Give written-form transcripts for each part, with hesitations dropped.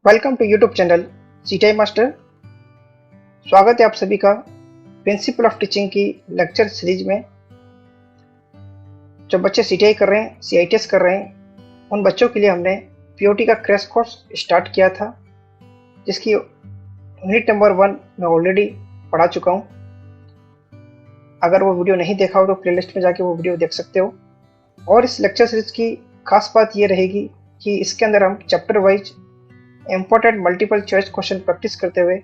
Welcome to YouTube channel CTI master. स्वागत है आप सभी का प्रिंसिपल ऑफ टीचिंग की लेक्चर सीरीज में। जो बच्चे सीटीआई कर रहे हैं, सीआईटीएस कर रहे हैं, उन बच्चों के लिए हमने पीओटी का क्रैश कोर्स स्टार्ट किया था, जिसकी यूनिट नंबर 1 मैं ऑलरेडी पढ़ा चुका हूँ। अगर वो वीडियो नहीं देखा हो तो प्लेलिस्ट में जाके वो वीडियो देख सकते हो। और इस लेक्चर सीरीज की खास बात ये रहेगी कि इसके अंदर हम chapter wise important multiple choice question practice करते हुए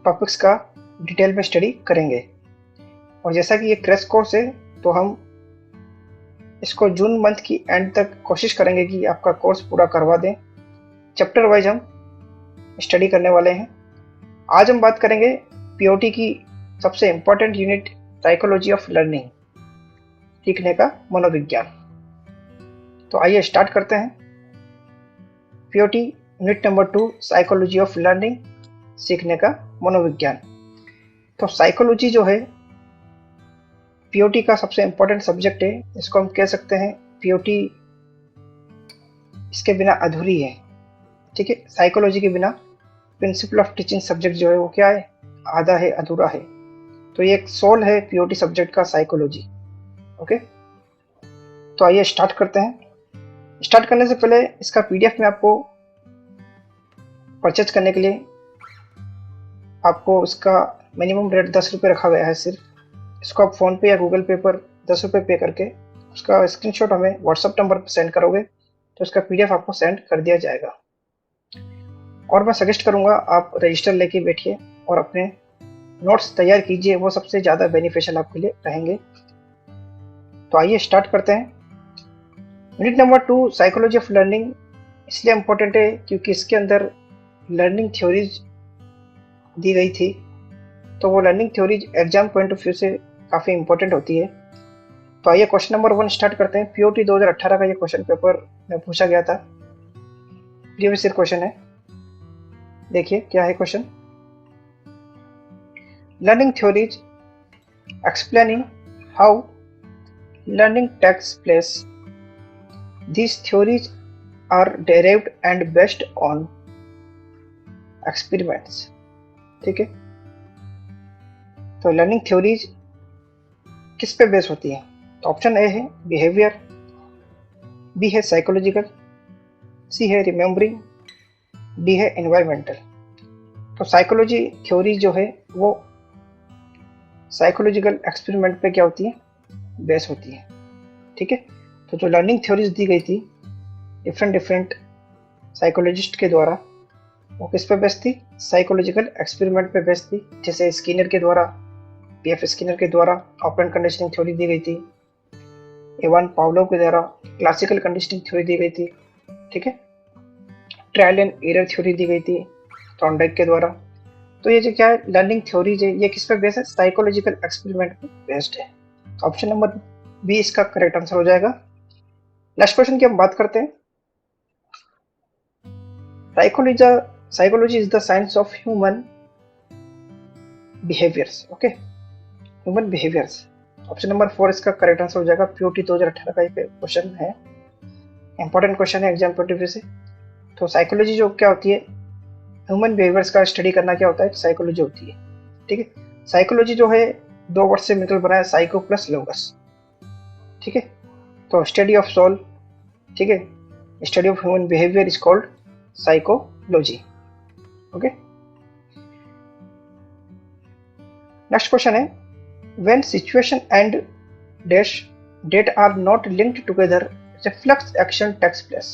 टॉपिक्स का डिटेल में स्टडी करेंगे। और जैसा कि ये क्रैश कोर्स है तो हम इसको जून मंथ की एंड तक कोशिश करेंगे कि आपका कोर्स पूरा करवा दें। चैप्टर वाइज हम स्टडी करने वाले हैं। आज हम बात करेंगे पीओटी की सबसे important unit psychology of learning, सीखने का मनोविज्ञान। तो आइए स्टार्ट करते हैं। POT unit number 2 psychology of learning, सीखने का मनोविज्ञान। तो साइकोलॉजी जो है पीओटी का सबसे इम्पोर्टेंट सब्जेक्ट है। इसको हम कह सकते हैं पीओटी इसके बिना अधूरी है। ठीक है, साइकोलॉजी के बिना प्रिंसिपल ऑफ टीचिंग सब्जेक्ट जो है वो क्या है, आधा है, अधूरा है। तो ये एक सोल है पीओटी सब्जेक्ट का, साइकोलॉजी। ओके, तो आइए स्टार्ट करते हैं। स्टार्ट करने से पहले इसका पीडीएफ में आपको परचेज करने के लिए आपको उसका मिनिमम रेट 10 रुपये रखा गया है सिर्फ। इसको आप फ़ोन पे या गूगल पे पर 10 रुपये पे करके उसका स्क्रीनशॉट हमें व्हाट्सएप नंबर पर सेंड करोगे तो उसका पीडीएफ आपको सेंड कर दिया जाएगा। और मैं सजेस्ट करूँगा आप रजिस्टर लेके बैठिए और अपने नोट्स तैयार कीजिए, वो सबसे ज़्यादा बेनिफिशियल आपके लिए रहेंगे। तो आइए स्टार्ट करते हैं। Unit number 2 psychology of learning इसलिए इम्पोर्टेंट है क्योंकि इसके अंदर लर्निंग थ्योरीज दी गई थी। तो वो learning theories exam point of view से काफ़ी इंपॉर्टेंट होती है। तो आइए क्वेश्चन नंबर 1 स्टार्ट करते हैं। पीओटी 2018 का ये क्वेश्चन पेपर में पूछा गया था, प्रीवियस ईयर क्वेश्चन है। देखिए क्या है question. Learning theories explaining how learning takes place, these theories are derived and based on experiments. ठीक है, तो लर्निंग थ्योरीज किस पे बेस होती है? तो ऑप्शन ए है बिहेवियर, बी है साइकोलॉजिकल, सी है रिमेम्बरिंग, डी है एनवायरमेंटल। तो साइकोलॉजी थ्योरी जो है वो साइकोलॉजिकल एक्सपेरिमेंट पे क्या होती है, बेस होती है। ठीक है, तो जो लर्निंग थ्योरीज दी गई थी डिफरेंट साइकोलॉजिस्ट के द्वारा, वो किस पे बेस्ड थी? साइकोलॉजिकल एक्सपेरिमेंट पे बेस्ड थी। जैसे स्किनर के द्वारा, पीएफ स्किनर के द्वारा ऑपरेंट कंडीशनिंग थ्योरी दी गई थी, इवान पावलोव के द्वारा क्लासिकल कंडीशनिंग थ्योरी दी गई थी। ठीक है, ट्रायल एंड एरर थ्योरी दी गई थी थॉर्नडाइक के द्वारा। तो ये जो क्या है लर्निंग थ्योरीज है, ये किस पे बेस्ड है? साइकोलॉजिकल एक्सपेरिमेंट पे बेस्ड है। ऑप्शन नंबर बी इसका करेक्ट आंसर हो जाएगा। नेक्स्ट क्वेश्चन की हम बात करते हैं। Psychology is the science of human behaviours. Okay, human behaviours. Option number 4 इसका करेक्ट आंसर हो जाएगा। पीओटी 2018 का ये क्वेश्चन है, इंपॉर्टेंट क्वेश्चन है एग्जाम पॉइंट ऑफ व्यू से। तो साइकोलॉजी जो क्या होती है, ह्यूमन बिहेवियर्स का स्टडी करना क्या होता है, साइकोलॉजी होती है। ठीक है, साइकोलॉजी जो है 2 वर्ड से मिलकर बना है, साइको प्लस लोगस। ठीक है, तो स्टडी ऑफ सोल, ठीक है, study of human behaviour is called psychology. Okay, next question है when situation and dash date are not linked together reflex action takes place.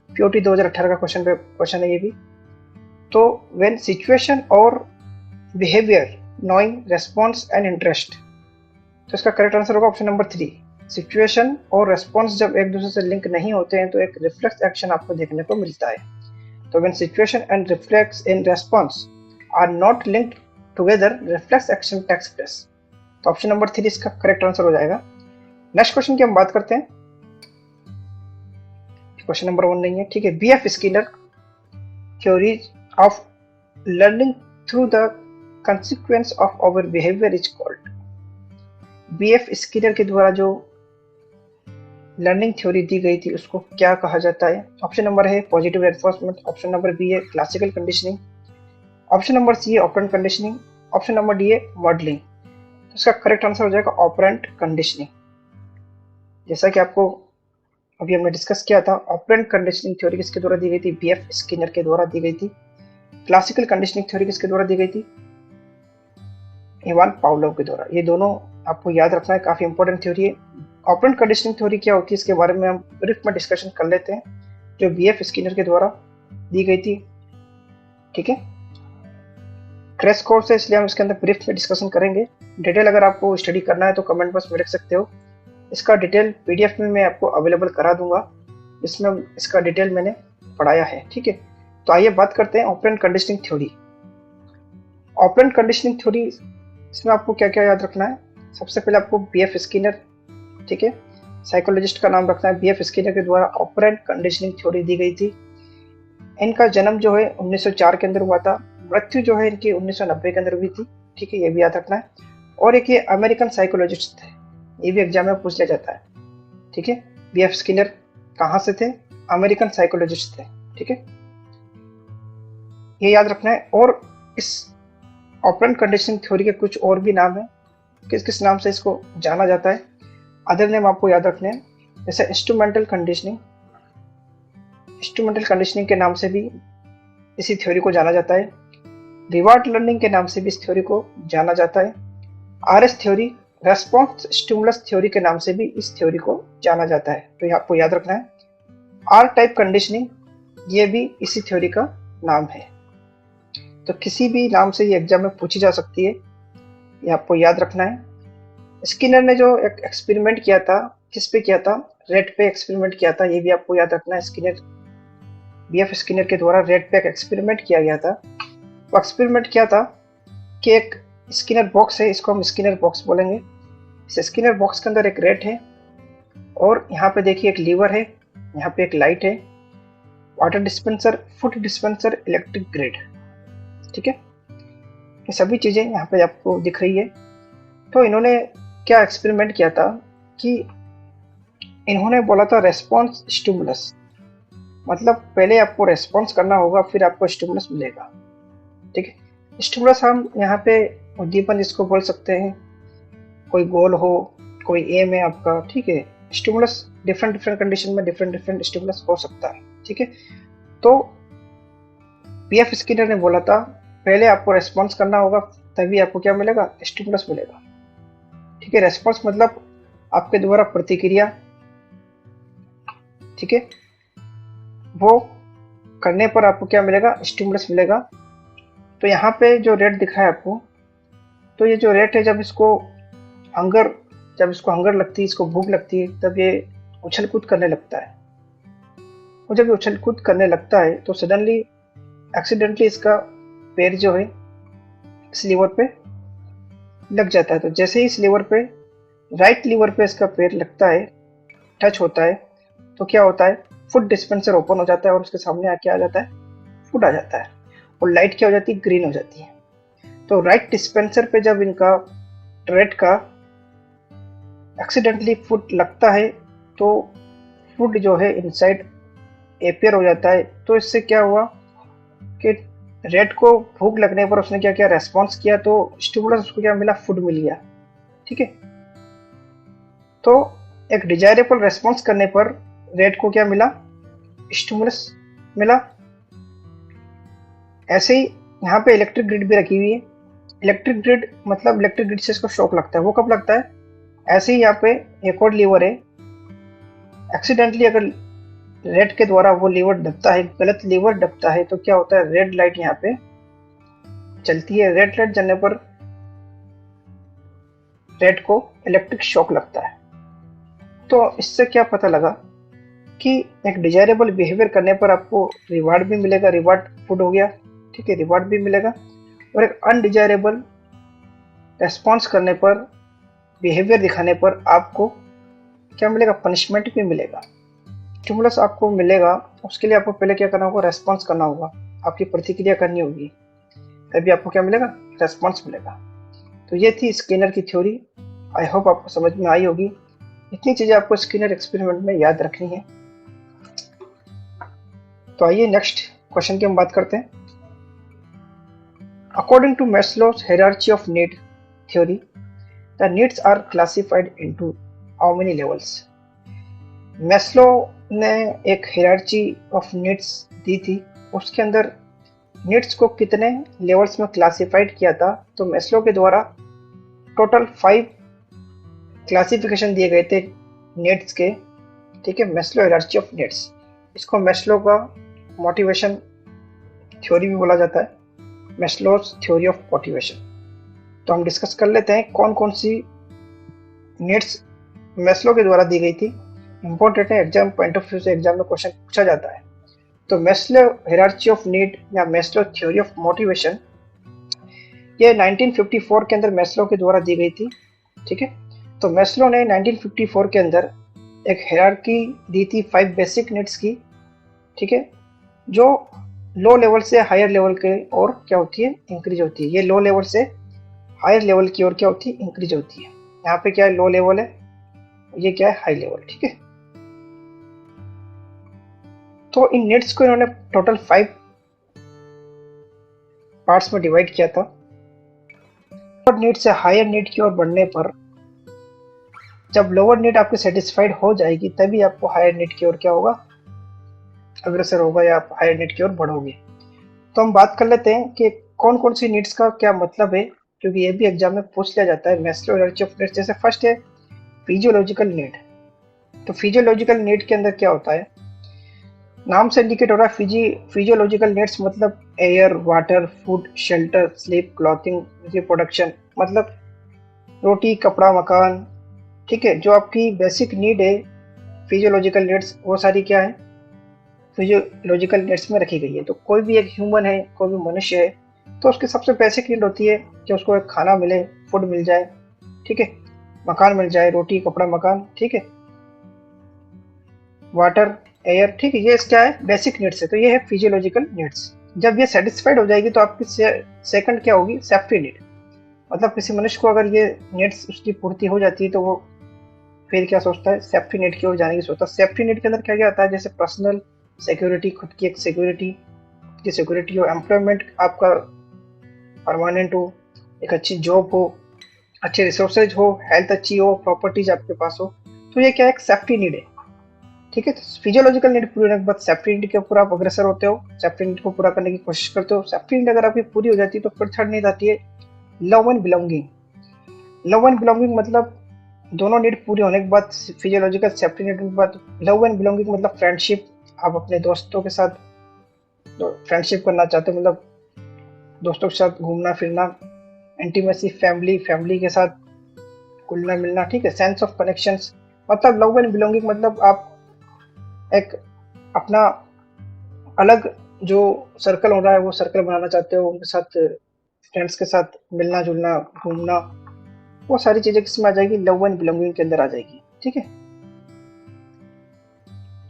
POT 2018 का क्वेश्चन है ये भी। तो व्हेन सिचुएशन और behaviour knowing response and interest, तो इसका correct answer होगा ऑप्शन नंबर 3। सिचुएशन और रेस्पॉन्स जब एक दूसरे से लिंक नहीं होते हैं तो एक रिफ्लेक्स एक्शन आपको देखने को मिलता है। तो when situation and reflex in response are not linked together reflex action takes place. तो ऑप्शन नंबर 3 इसका करेक्ट आंसर हो जाएगा। नेक्स्ट क्वेश्चन की हम बात करते हैं। क्वेश्चन नंबर 1 नहीं है, ठीक है। BF Skinner theories of learning through the consequence of our behaviour is called. BF Skinner के द्वारा जो लर्निंग थ्योरी दी गई थी उसको क्या कहा जाता है? ऑप्शन नंबर है positive reinforcement, option number B है classical conditioning, option number C है operant conditioning, option number D है मॉडलिंग। तो इसका करेक्ट आंसर हो जाएगा ऑपरेंट कंडीशनिंग। जैसा कि आपको अभी हमने डिस्कस किया था, ऑपरेंट कंडीशनिंग थ्योरी किसके द्वारा दी गई थी? बीएफ स्किनर के द्वारा दी गई थी। क्लासिकल कंडीशनिंग थ्योरी किसके द्वारा दी गई थी? इवान पावलोव के द्वारा। ये दोनों आपको याद रखना है, काफी इंपॉर्टेंट थ्योरी है। ऑपरेंट कंडीशनिंग थ्योरी क्या होती है इसके बारे में हम ब्रीफ में डिस्कशन कर लेते हैं, जो बीएफ स्किनर के द्वारा दी गई थी। ठीक है, क्रैश कोर्स है इसलिए हम इसके अंदर ब्रीफ में डिस्कशन करेंगे। डिटेल अगर आपको स्टडी करना है तो कमेंट बॉक्स में लिख सकते हो। इसका डिटेल पीडीएफ में मैं आपको अवेलेबल करा दूंगा, इसमें इसका डिटेल मैंने पढ़ाया है। ठीक है, तो आइए बात करते हैं operant conditioning theory. Operant conditioning theory, इसमें आपको क्या क्या याद रखना है? सबसे पहले आपको बीएफ स्किनर, ठीक है, साइकोलॉजिस्ट का नाम रखना है। बीएफ स्किनर के द्वारा ऑपरेंट कंडीशनिंग थ्योरी दी गई थी। इनका जन्म जो है 1904 के अंदर हुआ था, मृत्यु जो है इनकी 1990 के अंदर हुई थी। ठीक है, ये भी याद रखना है। और एक ये अमेरिकन साइकोलॉजिस्ट थे, ये भी एग्जाम में पूछ लिया जाता है। ठीक है, बीएफ स्किनर कहाँ से थे? अमेरिकन साइकोलॉजिस्ट थे। ठीक है, ये याद रखना है। और इस ऑपरेंट कंडीशनिंग थ्योरी के कुछ और भी नाम है, किस किस नाम से इसको जाना जाता है, अदर नेम आपको याद रखने हैं। जैसे इंस्ट्रूमेंटल कंडीशनिंग, इंस्ट्रूमेंटल कंडीशनिंग के नाम से भी इसी थ्योरी को जाना जाता है। रिवार्ड लर्निंग के नाम से भी इस थ्योरी को जाना जाता है। RS theory, response stimulus theory के नाम से भी इस थ्योरी को जाना जाता है, तो ये आपको याद रखना है। आर टाइप कंडीशनिंग, ये भी इसी थ्योरी का नाम है। तो किसी भी नाम से ये एग्जाम में पूछी जा सकती है, ये आपको याद रखना है। स्किनर ने जो एक एक्सपेरिमेंट किया था, किस पे किया था? रेट पे एक्सपेरिमेंट किया था, ये भी आपको याद रखना है। स्किनर, बीएफ स्किनर के द्वारा रेट पे एक एक्सपेरिमेंट किया गया था। वो एक्सपेरिमेंट क्या था कि एक स्किनर बॉक्स है, इसको हम स्किनर बॉक्स बोलेंगे। इस स्किनर बॉक्स के अंदर एक रेट है और यहाँ पे देखिए एक लीवर है, यहाँ पे एक लाइट है, water dispenser, food dispenser, electric grid. ठीक है, ये सभी चीजें यहाँ पे आपको दिख रही है। तो इन्होंने क्या एक्सपेरिमेंट किया था कि इन्होंने बोला था रेस्पॉन्स स्टिमुलस, मतलब पहले आपको रेस्पॉन्स करना होगा फिर आपको स्टिमुलस मिलेगा। ठीक है, स्टिमुलस हम यहाँ पे उद्दीपन जिसको बोल सकते हैं, कोई गोल हो, कोई एम है आपका। ठीक है, स्टिमुलस डिफरेंट डिफरेंट कंडीशन में डिफरेंट डिफरेंट स्टिमुलस हो सकता है। ठीक है, तो बीएफ स्किनर ने बोला था पहले आपको रेस्पॉन्स करना होगा तभी आपको क्या मिलेगा? स्टिमुलस मिलेगा। ठीक है, रेस्पॉन्स मतलब आपके द्वारा प्रतिक्रिया, ठीक है, वो करने पर आपको क्या मिलेगा? स्टिमुलस मिलेगा। तो यहाँ पे जो रेट दिखा है आपको, तो ये जो रेट है जब इसको हंगर लगती है, इसको भूख लगती है, तब ये उछल कूद करने लगता है। और जब ये उछल कूद करने लगता है तो सडनली एक्सीडेंटली इसका पैर जो है इस लीवर पे लग जाता है। तो जैसे ही इस लीवर पे, राइट लीवर पे इसका पैर लगता है, टच होता है, तो क्या होता है? फूड डिस्पेंसर ओपन हो जाता है और उसके सामने आके आ जाता है, फूड आ जाता है और लाइट क्या हो जाती है? ग्रीन हो जाती है। तो राइट डिस्पेंसर पे जब इनका रेट का एक्सीडेंटली फूड लगता है तो फूड जो है इनसाइड एपियर हो जाता है। तो इससे क्या हुआ कि रेट को भूख लगने पर उसने क्या किया? रेस्पॉन्स किया, तो स्टिमुलस उसको क्या मिला? फूड मिल गया। ठीक है, तो एक डिजायरेबल रेस्पॉन्स करने पर रेट को क्या मिला? स्टिमुलस मिला। ऐसे ही यहाँ पे इलेक्ट्रिक ग्रिड भी रखी हुई है। इलेक्ट्रिक ग्रिड मतलब इलेक्ट्रिक ग्रिड से इसको शॉक लगता है। वो कब लगता है? ऐसे ही यहाँ पे एक और लीवर है, एक्सीडेंटली अगर रेड के द्वारा वो लीवर दबता है, गलत लीवर दबता है, तो क्या होता है? रेड लाइट यहाँ पे चलती है। रेड लाइट जलने पर रेड को इलेक्ट्रिक शॉक लगता है। तो इससे क्या पता लगा कि एक डिजायरेबल बिहेवियर करने पर आपको रिवार्ड भी मिलेगा, रिवार्ड फूड हो गया। ठीक है, रिवार्ड भी मिलेगा। और एक अनडिजायरेबल रेस्पॉन्स करने पर, बिहेवियर दिखाने पर आपको क्या मिलेगा? पनिशमेंट भी मिलेगा। स्टिमुलस आपको मिलेगा, उसके लिए आपको पहले क्या करना होगा? रेस्पॉन्स करना होगा, आपकी प्रतिक्रिया करनी होगी, तभी आपको क्या मिलेगा? रेस्पॉन्स मिलेगा। तो ये थी स्किनर की थ्योरी। आई होप आपको समझ में आई होगी। इतनी चीजें आपको स्किनर एक्सपेरिमेंट में याद रखनी है। तो आइए नेक्स्ट क्वेश्चन की हम बात करते हैं। According to Maslow's hierarchy of need theory, the needs are classified into how many levels. Maslow ने एक हायरार्की ऑफ नीड्स दी थी, उसके अंदर नीड्स को कितने लेवल्स में क्लासिफाइड किया था। तो मैस्लो के द्वारा टोटल 5 क्लासिफिकेशन दिए गए थे नीड्स के, ठीक है, मैस्लो हायरार्की ऑफ नीड्स। इसको मैस्लो का मोटिवेशन थ्योरी भी बोला जाता है, मैस्लोज थ्योरी ऑफ मोटिवेशन। तो हम डिस्कस कर लेते हैं कौन कौन सी नीड्स मैस्लो के द्वारा दी गई थी। इंपॉर्टेंट है, एग्जाम पॉइंट ऑफ व्यू से एग्जाम में क्वेश्चन पूछा जाता है। तो मैस्लो हायरार्की ऑफ नीड या मैस्लो थ्योरी ऑफ मोटिवेशन, ये 1954 के अंदर मैस्लो के द्वारा दी गई थी, ठीक है। तो मैस्लो ने 1954 के अंदर एक हायरार्की दी थी 5 बेसिक नीड्स की, ठीक है, जो लो लेवल से हायर लेवल के और क्या होती है, इंक्रीज होती है। ये लो लेवल से हायर लेवल की ओर क्या होती है, इंक्रीज होती है। यहाँ पे क्या है, लो लेवल है, ये क्या है, हाई लेवल, ठीक है। तो इन नीड्स को इन्होंने टोटल 5 पार्ट्स में डिवाइड किया था। लोअर नीड से हायर नीड की ओर बढ़ने पर, जब लोअर नीड आपकी सेटिस्फाइड हो जाएगी तभी आपको हायर नीड की ओर क्या होगा, अग्रसर होगा या आप हायर नीड की ओर बढ़ोगे। तो हम बात कर लेते हैं कि कौन कौन सी नीड्स का क्या मतलब है, क्योंकि ये भी एग्जाम में पूछ लिया जाता है। मैस्लो हायरार्की ऑफ नीड्स, जैसे फर्स्ट है फिजियोलॉजिकल नीड। तो फिजियोलॉजिकल नीड के अंदर क्या होता है, नाम से इंडिकेट हो रहा है, फिजियोलॉजिकल नीड्स मतलब air, water, food, shelter, sleep, clothing, reproduction, मतलब रोटी, कपड़ा, मकान, ठीक है। जो आपकी बेसिक नीड है फिजियोलॉजिकल नीड्स, वो सारी क्या है, फिजियोलॉजिकल नीड्स में रखी गई है। तो कोई भी एक ह्यूमन है, कोई भी मनुष्य है, तो उसकी सबसे बेसिक नीड होती है कि उसको एक खाना मिले, फूड मिल जाए, ठीक है, मकान मिल जाए, रोटी, कपड़ा, मकान, ठीक है, वाटर, एयर, ठीक है, ये क्या है, बेसिक नीड्स है। तो ये है फिजियोलॉजिकल नीड्स। जब ये सेटिस्फाइड हो जाएगी तो आपकी सेकंड क्या होगी, सेफ्टी नीड। मतलब किसी मनुष्य को अगर ये नीड्स उसकी पूर्ति हो जाती है तो वो फिर क्या सोचता है, सेफ्टी नेट की ओर जाने की सोचता है। सेफ्टी नेट के अंदर क्या क्या आता है, जैसे पर्सनल सिक्योरिटी, खुद की एक सिक्योरिटी, खुद की सिक्योरिटी हो, एम्प्लॉयमेंट आपका परमानेंट हो, एक अच्छी जॉब हो, अच्छे रिसोर्सेज हो, हेल्थ अच्छी हो, प्रॉपर्टीज आपके पास हो। तो ये क्या है, एक सेफ्टी नीड है, ठीक है। तो फिजियोलॉजिकल नीड पूरी होने के बाद सेफ्टी नीड के ऊपर आप अग्रसर होते हो, सेफ्टी नीड को पूरा करने की कोशिश करते हो। सेफ्टी नीड अगर आपकी पूरी हो जाती है तो फिर थर्ड नीड आती है love and belonging. Love and belonging मतलब दोनों नीड पूरी होने के बाद, फिजियोलॉजिकल सेफ्टी नीड के बाद लव एंड बिलोंगिंग मतलब फ्रेंडशिप। आप अपने दोस्तों के साथ फ्रेंडशिप करना चाहते हो, मतलब दोस्तों के साथ घूमना फिरना, इंटीमेसी, फैमिली के साथ घुलना मिलना, ठीक है, सेंस ऑफ कनेक्शंस। मतलब लव एंड बिलोंगिंग मतलब आप एक अपना अलग जो सर्कल हो रहा है वो सर्कल बनाना चाहते हो, उनके साथ, फ्रेंड्स के साथ मिलना जुलना, घूमना, वो सारी चीजें किसमें आ जाएगी, लव एंड बिलोंगिंग के अंदर आ जाएगी, ठीक है।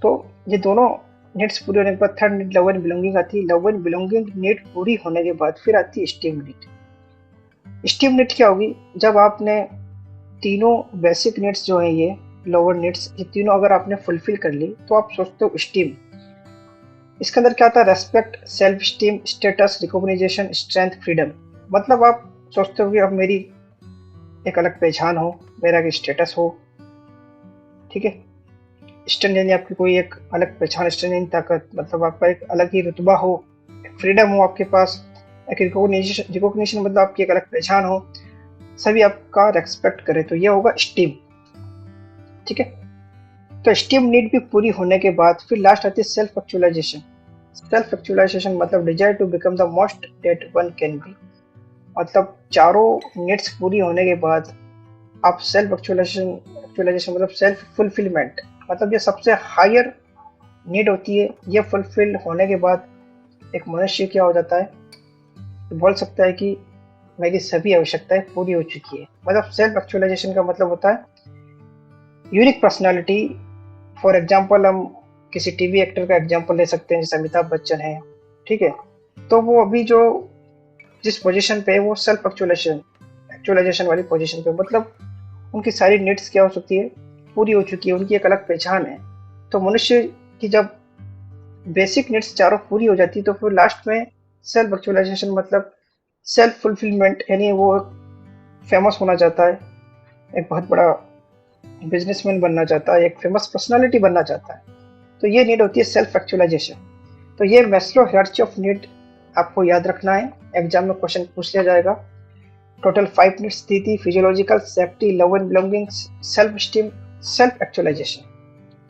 तो ये दोनों नीड्स पूरी होने के बाद third need love and belonging आती है। लव एंड बिलोंगिंग नीड पूरी होने के बाद फिर आती है स्टीम नीड। स्टीम नीड क्या होगी, जब आपने तीनों बेसिक नीड्स जो है, ये लोअर नीड्स, ये तीनों अगर आपने फुलफिल कर ली तो आप सोचते हो स्टीम। इसके अंदर क्या आता है, respect, self esteem, status, recognition, strength, freedom. मतलब आप सोचते हो कि अब मेरी एक अलग पहचान हो, मेरा एक स्टेटस हो, ठीक है, स्टैंड यानी आपकी कोई एक अलग पहचान, स्टैंड यानी ताकत, मतलब आपका एक अलग ही रुतबा हो, फ्रीडम हो आपके पास, एक रिकॉग्निशन मतलब आपकी एक अलग पहचान हो, सभी आपका रेस्पेक्ट करे, तो ये होगा स्टीम, ठीक है। तो स्टीम नीड भी पूरी होने के बाद फिर लास्ट आती है सेल्फ एक्चुअलाइजेशन। सेल्फ एक्चुअलाइजेशन मतलब desire to become the most that one can be. मतलब चारों नीड्स पूरी होने के बाद आप सेल्फ एक्चुअलाइजेशन मतलब सेल्फ फुलफिलमेंट, मतलब ये सबसे हायर नीड होती है। ये फुलफिल होने के बाद एक मनुष्य क्या हो जाता है, तो बोल सकता है कि मेरी सभी आवश्यकताएं पूरी हो चुकी है। मतलब सेल्फ एक्चुअलाइजेशन का मतलब होता है यूनिक पर्सनालिटी। फॉर एग्जाम्पल हम किसी टीवी एक्टर का एग्जाम्पल ले सकते हैं, जैसे अमिताभ बच्चन है, ठीक है। तो वो अभी जो जिस पोजीशन पे है वो सेल्फ एक्चुअलाइजेशन वाली पोजीशन पे, मतलब उनकी सारी नीड्स क्या हो सकती है, पूरी हो चुकी है, उनकी एक अलग पहचान है। तो मनुष्य की जब बेसिक नीड्स चारों पूरी हो जाती है तो फिर लास्ट में सेल्फ एक्चुअलाइजेशन मतलब सेल्फ फुलफिलमेंट, यानी वो फेमस होना चाहता है, एक बहुत बड़ा बिजनेसमैन बनना चाहता है, एक फेमस पर्सनालिटी बनना चाहता है। तो ये नीड होती है सेल्फ एक्चुअलाइजेशन। तो ये मैस्लो हायरार्की ऑफ नीड आपको याद रखना है, एग्जाम में क्वेश्चन पूछ लिया जाएगा। टोटल 5 नीड्स दी थी, physiological, safety, love and belonging, self esteem, self actualization.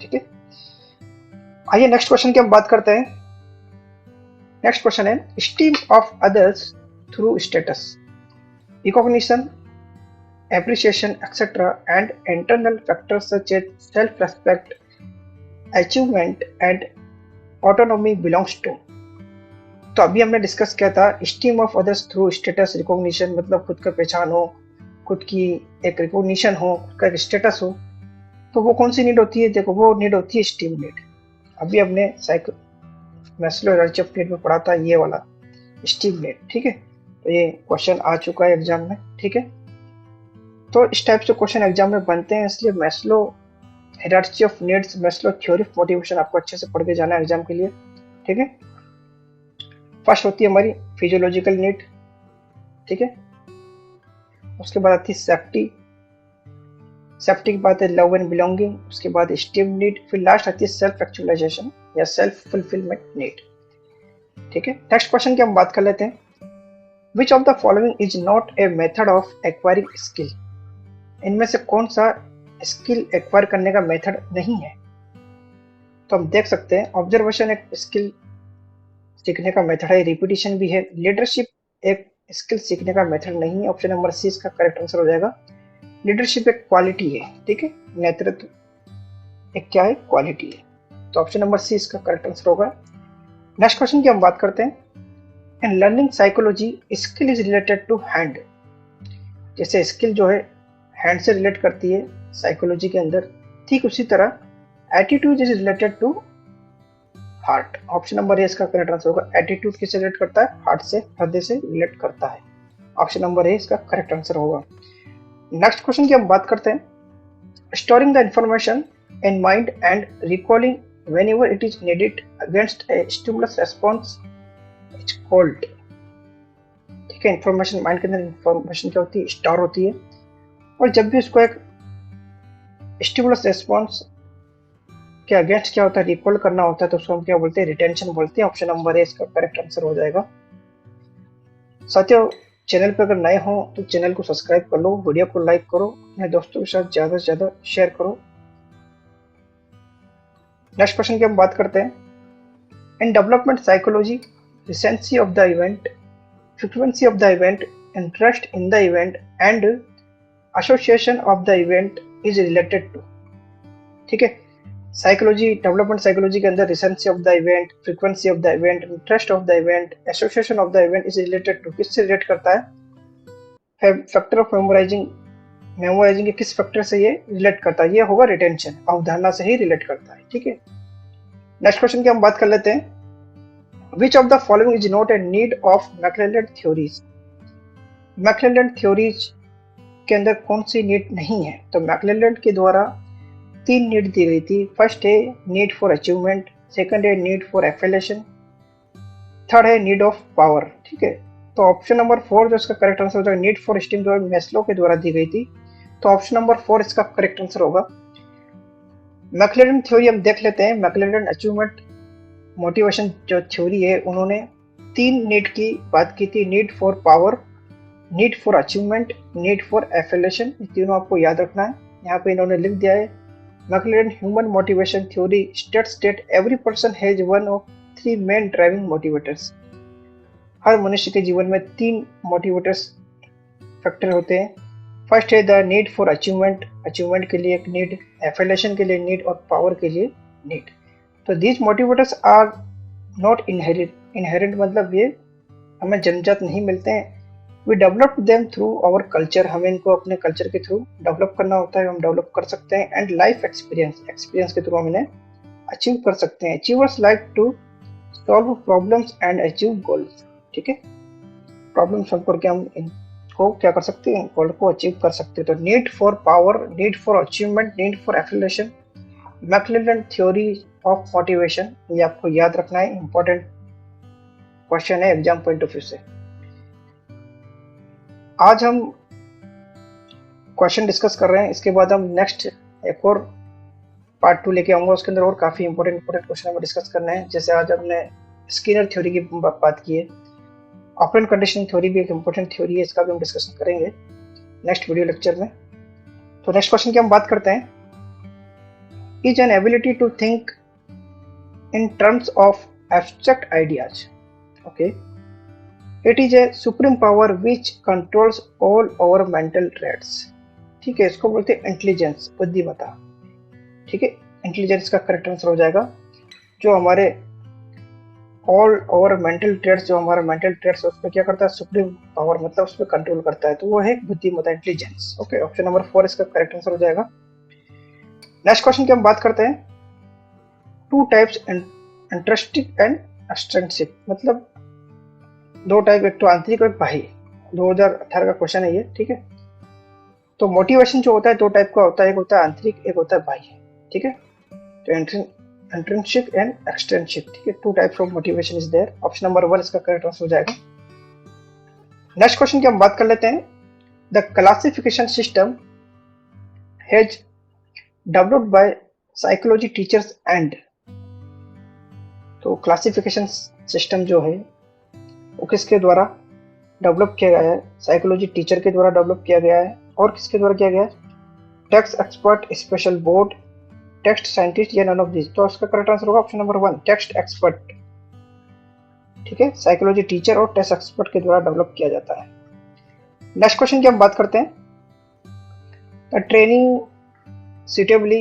ठीक है, आइए नेक्स्ट क्वेश्चन की हम बात करते हैं। नेक्स्ट क्वेश्चन है steam of others through status, recognition, appreciation, etc., and internal factors such as self-respect, achievement, and autonomy belongs to। तो अभी हमने डिस्कस किया था steam of others through status recognition, मतलब खुद का पहचान हो, खुद की एक रिकॉग्निशन हो, खुद का एक स्टेटस हो। तो वो कौन सी नीड होती है? देखो, वो नीड होती है स्टीम नीड। अभी हमने मैस्लो हायरार्की ऑफ नीड में पढ़ा था ये वाला स्टीम नीड। ठीक है, तो ये क्वेश्चन आ चुका है एग्जाम में। ठीक है, तो इस टाइप से क्वेश्चन एग्जाम में बनते हैं, इसलिए Maslow hierarchy of needs, Maslow theory of motivation आपको अच्छे से पढ़ के जाना है एग्जाम के लिए। ठीक है, फर्स्ट होती है हमारी फिजियोलॉजिकल नीड। ठीक है, उसके बाद आती है सेफ्टी, सेफ्टी के बाद है लव एंड बिलोंगिंग, उसके बाद स्टीम नीड, फिर लास्ट आती है सेल्फ एक्चुअलाइजेशन या सेल्फ फुलफिलमेंट नीड। ठीक है, नेक्स्ट क्वेश्चन की हम बात कर लेते हैं। Which of the following is not a method of acquiring skill, इनमें से कौन सा स्किल एक्वायर करने का मेथड नहीं है? तो हम देख सकते हैं ऑब्जर्वेशन एक स्किल सीखने का मेथड है, रिपीटिशन भी है। लीडरशिप एक स्किल सीखने का मेथड नहीं है, ऑप्शन नंबर सी इसका करेक्ट आंसर हो जाएगा। लीडरशिप एक क्वालिटी है। ठीक है, नेतृत्व एक क्या है? क्वालिटी है। तो ऑप्शन नंबर सी इसका करेक्ट आंसर होगा। नेक्स्ट क्वेश्चन की हम बात करते हैं। In learning psychology skill is related to hand, जैसे स्किल जो है हैंड से रिलेट करती है साइकोलॉजी के अंदर, ठीक उसी तरह attitude is related to heart. Option number A इसका करेक्ट आंसर होगा। एटीट्यूड किससे रिलेट करता है? हार्ट से, हृदय से रिलेट करता है। ऑप्शन नंबर ए इसका करेक्ट आंसर होगा। नेक्स्ट क्वेश्चन की हम बात करते हैं। Storing the information in mind and recalling whenever it is needed against a stimulus response is called। ठीक है, इंफॉर्मेशन माइंड के अंदर इंफॉर्मेशन क्या होती है? स्टोर होती है, और जब भी उसको एक स्टिमुलस रेस्पॉन्स के अगेंस्ट क्या होता है? रिकॉल करना होता है, तो उसको हम क्या बोलते हैं? रिटेंशन बोलते हैं। ऑप्शन नंबर ए इसका करेक्ट आंसर हो जाएगा। साथियों, चैनल पर अगर नए हो तो चैनल को सब्सक्राइब कर लो, वीडियो को लाइक करो, अपने दोस्तों के साथ ज्यादा से ज्यादा शेयर करो। नेक्स्ट क्वेश्चन की हम बात करते हैं। In development psychology recency of the event, frequency of the event, interest in the event and association of the event is related to. ठीक है, साइकोलॉजी, डेवलपमेंट साइकोलॉजी के अंदर recency of the event, frequency of the event, interest of the event, association of the event is related to, किससे relate करता है? Factor of memorising, memorising के किस factor से ये रिलेट करता है? ये होगा रिटेंशन, अवधारणा से ही रिलेट करता है। ठीक है, नेक्स्ट क्वेश्चन की हम बात कर लेते हैं। Which of the following is not a need of McClelland theories, McClelland theories के अंदर कौन सी नीड नहीं है? तो मैक्लेलैंड के द्वारा 3 नीड दी गई थी। फर्स्ट है नीड फॉर अचीवमेंट, सेकंड है नीड फॉर एफिलिएशन, थर्ड है नीड ऑफ पावर। ठीक है, तो ऑप्शन नंबर 4 जो इसका करेक्ट आंसर हो जाएगा, नीड फॉर स्टीम जो मैस्लो के द्वारा दी गई थी, तो ऑप्शन नंबर 4 इसका करेक्ट आंसर होगा। मैक्लेलैंड थ्योरी हम देख लेते हैं। मैक्लेलैंड अचीवमेंट मोटिवेशन जो थ्योरी है, उन्होंने 3 नीड की बात की थी, need for power, need for achievement, need for affiliation. ये तीनों आपको याद रखना है। यहाँ पे इन्होंने लिख दिया है, McClelland human motivation theory states that every person has one of 3 main driving motivators. हर मनुष्य के जीवन में 3 मोटिवेटर्स फैक्टर होते हैं। फर्स्ट है the need for achievement, achievement के लिए एक नीड, एफिलिएशन के लिए नीड, और पावर के लिए नीड। तो these motivators are not inherent, मतलब ये हमें जन्मजात नहीं मिलते हैं। We develop them through our culture, हमें इनको अपने कल्चर के थ्रू डेवलप करना होता है, हम डेवलप कर सकते हैं। एंड लाइफ एक्सपीरियंस, एक्सपीरियंस के थ्रू हम इन्हें अचीव कर सकते हैं। Achievers like to solve problems and achieve goals. ठीक है, प्रॉब्लम सॉल्व करके हम को क्या कर सकते हैं, गोल को अचीव कर सकते हैं। तो need for power, need for achievement, need for acceleration, McLellan theory of motivation, ये आपको याद रखना है, इंपॉर्टेंट क्वेश्चन है एग्जाम पॉइंट ऑफ व्यू से। आज हम क्वेश्चन डिस्कस कर रहे हैं, इसके बाद हम नेक्स्ट एक और पार्ट 2 लेके आऊंगा, उसके अंदर और काफी इंपॉर्टेंट क्वेश्चन हमें डिस्कस करना है। जैसे आज हमने स्किनर थ्योरी की बात की है, ऑपरेंट कंडीशनिंग थ्योरी भी एक इंपॉर्टेंट थ्योरी है, इसका भी हम डिस्कशन करेंगे नेक्स्ट वीडियो लेक्चर में। तो नेक्स्ट क्वेश्चन की हम बात करते हैं, is an ability to think in terms of abstract ideas, okay, it is a supreme power which controls all over mental traits. ठीक है, इसको बोलते हैं इंटेलिजेंस, बुद्धिमत्ता। ठीक है, इंटेलिजेंस का करेक्ट आंसर हो जाएगा जो हमारे ऑल ओवर मेंटल ट्रेड्स, जो हमारा मेंटल ट्रेड्स है उस पर क्या करता है, सुप्रीम पावर, मतलब उस पर कंट्रोल करता है, तो वो है बुद्धिमत्ता, इंटेलिजेंस। ओके, ऑप्शन नंबर 4 इसका करेक्ट आंसर हो जाएगा। नेक्स्ट क्वेश्चन की हम बात करते हैं, two types intrinsic and extrinsic, मतलब दो टाइप, एक तो आंतरिक और एक बाह्य। 2018 का क्वेश्चन है ये। ठीक है, तो मोटिवेशन जो होता है दो टाइप का होता है, एक होता है आंतरिक, एक होता है बाह्य। ठीक है, तो इंट्रिंसिक एंड एक्सट्रिंसिक। ठीक है, two types of motivation is there, option number 1 इसका करेक्ट आंसर हो जाएगा। नेक्स्ट क्वेश्चन की हम बात कर लेते हैं, the classification system has developed by psychology teachers and, तो क्लासिफिकेशन सिस्टम जो है वो किसके द्वारा डेवलप किया गया है, साइकोलॉजी टीचर के द्वारा डेवलप किया गया है, और किसके द्वारा किया गया है, text expert, special board, text scientist, या नन ऑफ दिस। तो इसका करेक्ट आंसर होगा ऑप्शन नंबर 1, टेक्स्ट एक्सपर्ट। ठीक है, साइकोलॉजी टीचर और टेक्स्ट एक्सपर्ट के द्वारा डेवलप किया जाता है। नेक्स्ट क्वेश्चन की हम बात करते हैं, the training suitably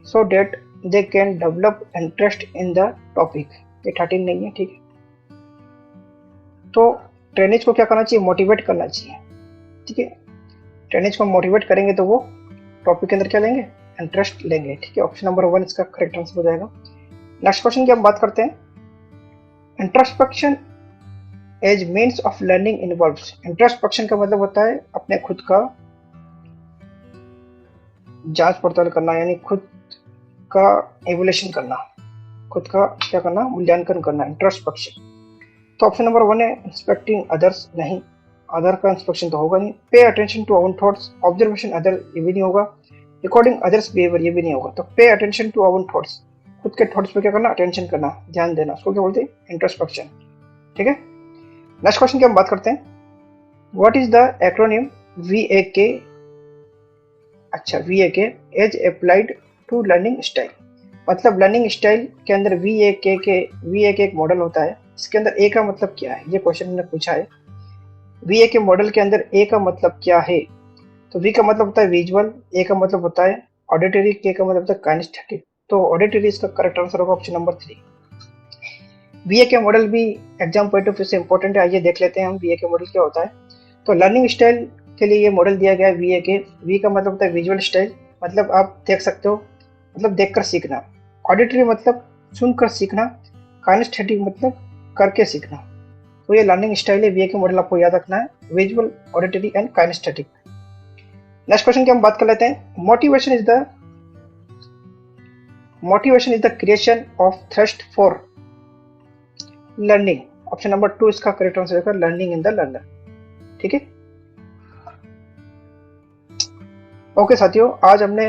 so that they can develop interest in the topic, ये 13 नहीं है। ठीक है, तो ट्रेनिज को क्या करना चाहिए, मोटिवेट करना चाहिए। ठीक है, ट्रेनिज को मोटिवेट करेंगे तो वो टॉपिक के अंदर क्या लेंगे, इंटरेस्ट लेंगे। ठीक है, ऑप्शन नंबर 1 इसका करेक्ट आंसर हो जाएगा। नेक्स्ट क्वेश्चन की हम बात करते हैं, introspection as means of learning involves. Introspection का मतलब होता है अपने खुद का जांच पड़ताल करना, यानी खुद का एवोल्यूशन करना, खुद का क्या करना, मूल्यांकन करना, इंट्रोस्पेक्शन। तो ऑप्शन नंबर 1 है इंस्पेक्टिंग अदर्स, नहीं, अदर का इंस्पेक्शन तो होगा नहीं। Pay attention to own thoughts, observation other, ये भी नहीं होगा। रिकॉर्डिंग अदर्स बिहेवियर, ये भी नहीं होगा। तो पे अटेंशन टू ओवन थॉट्स, खुद के थॉट्स पे क्या करना, अटेंशन करना, ध्यान देना, उसको क्या बोलते हैं, इंट्रोस्पेक्शन। ठीक है, नेक्स्ट क्वेश्चन की हम बात करते हैं, what is the acronym VAK, अच्छा VAK as applied to learning style, मतलब लर्निंग स्टाइल के अंदर VAK एक मॉडल होता है, इसके अंदर A का मतलब क्या है, ये क्वेश्चन ने पूछा है। VAK मॉडल के अंदर A का मतलब क्या है, तो V का मतलब होता है विजुअल, A का मतलब होता है ऑडिटरी, K का मतलब होता है काइनेस्थेटिक। तो ऑडिटरी इसका करेक्ट आंसर होगा ऑप्शन नंबर 3। VAK मॉडल भी एग्जाम पॉइंट ऑफ व्यू से इंपॉर्टेंट है, आइए देख लेते हैं हम VAK मॉडल क्या होता है। तो लर्निंग स्टाइल के लिए ये मॉडल दिया गया है VAK। V का मतलब होता है विजुअल स्टाइल, मतलब आप देख सकते हो, मतलब देखकर सीखना। ऑडिटरी मतलब सुनकर सीखना। काइनेस्थेटिक मतलब करके सीखना। तो ये लर्निंग स्टाइल है, VAK मॉडल आपको याद रखना है, visual, auditory and kinesthetic. Next question की हम बात कर लेते हैं, motivation is the creation of thrust for learning, option number 2 इसका करेक्ट आंसर होगा, लर्निंग इन द लर्नर। ठीक है, ओके साथियों, आज हमने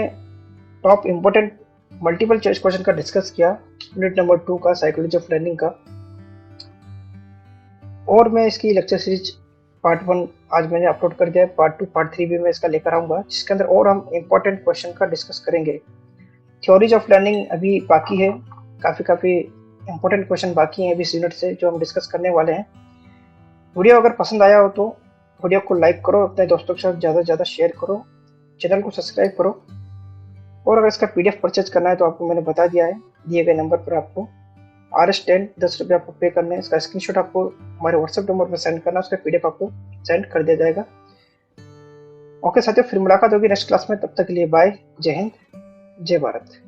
top important multiple choice question का डिस्कस किया, यूनिट नंबर 2 का, साइकोलॉजी ऑफ लर्निंग का। और मैं इसकी लेक्चर सीरीज पार्ट 1 आज मैंने अपलोड कर दिया है, पार्ट 2 पार्ट 3 भी मैं इसका लेकर आऊंगा, जिसके अंदर और हम इंपॉर्टेंट क्वेश्चन का डिस्कस करेंगे। थ्योरीज ऑफ लर्निंग अभी बाकी है, काफ़ी इंपॉर्टेंट क्वेश्चन बाकी हैं अभी इस यूनिट से, जो हम डिस्कस करने वाले हैं। वीडियो अगर पसंद आया हो तो वीडियो को लाइक करो, अपने दोस्तों के साथ ज़्यादा से ज़्यादा शेयर करो, चैनल को सब्सक्राइब करो। और अगर इसका PDF परचेज करना है तो आपको मैंने बता दिया है, दिए गए नंबर पर आपको RS10 10 रुपये आपको पे करने हैं। इसका स्क्रीनशॉट आपको हमारे व्हाट्सएप नंबर पर सेंड करना, उसका PDF आपको सेंड कर दिया जाएगा। ओके साथियों, फिर मुलाकात होगी नेक्स्ट क्लास में, तब तक के लिए बाय, जय हिंद, जय भारत।